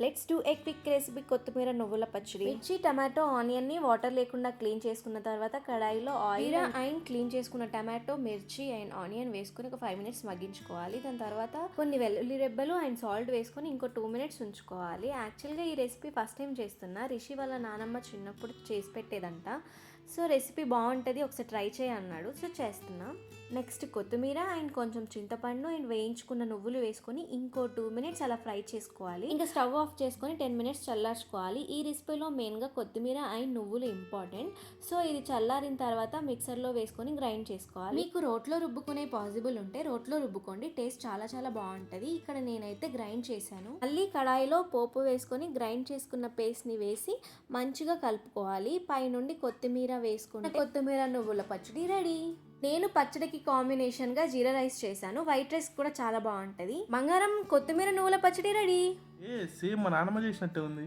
Let's do a quick recipe కొత్తిమీర నువ్వుల పచ్చడి. మిర్చి, టమాటో, ఆనియన్ని వాటర్ లేకుండా క్లీన్ చేసుకున్న తర్వాత కడాయిలో ఆయిల్ అండ్ క్లీన్ చేసుకున్న టమాటో, మిర్చి అండ్ ఆనియన్ వేసుకొని ఒక 5 minutes మగ్గించుకోవాలి. దాని తర్వాత కొన్ని వెల్లుల్లి రెబ్బలు అండ్ సాల్ట్ వేసుకొని ఇంకో 2 minutes ఉంచుకోవాలి. యాక్చువల్గా ఈ రెసిపీ ఫస్ట్ టైం చేస్తున్నా. రిషి వాళ్ళ నానమ్మ చిన్నప్పుడు చేసి పెట్టేదంట. సో రెసిపీ బాగుంటుంది, ఒకసారి ట్రై చేయ అన్నాడు. సో చేస్తున్నా. నెక్స్ట్ కొత్తిమీర అండ్ కొంచెం చింతపండు అండ్ వేయించుకున్న నువ్వులు వేసుకొని ఇంకో 2 minutes అలా ఫ్రై చేసుకోవాలి. ఇంకా స్టవ్ ఆఫ్ చేసుకొని 10 minutes చల్లార్చుకోవాలి. ఈ రెసిపీలో మెయిన్గా కొత్తిమీర అండ్ నువ్వులు ఇంపార్టెంట్. సో ఇది చల్లారిన తర్వాత మిక్సర్లో వేసుకొని గ్రైండ్ చేసుకోవాలి. మీకు రోట్లో రుబ్బుకునే పాసిబుల్ ఉంటే రోట్లో రుబ్బుకోండి, టేస్ట్ చాలా చాలా బాగుంటుంది. ఇక్కడ నేనైతే గ్రైండ్ చేశాను. మళ్ళీ కడాయిలో పోపు వేసుకొని గ్రైండ్ చేసుకున్న పేస్ట్ని వేసి మంచిగా కలుపుకోవాలి. పైనుండి కొత్తిమీర వేసుకుంటే కొత్తిమీర నువ్వుల పచ్చడి రెడీ. నేను పచ్చడికి కాంబినేషన్గా జీరా రైస్ చేశాను. వైట్ రైస్ కూడా చాలా బాగుంటుంది. బంగారం, కొత్తిమీర నువ్వుల పచ్చడి రెడీ. సేమ్ మా నాన్నమ్మ చేసినట్టే ఉంది.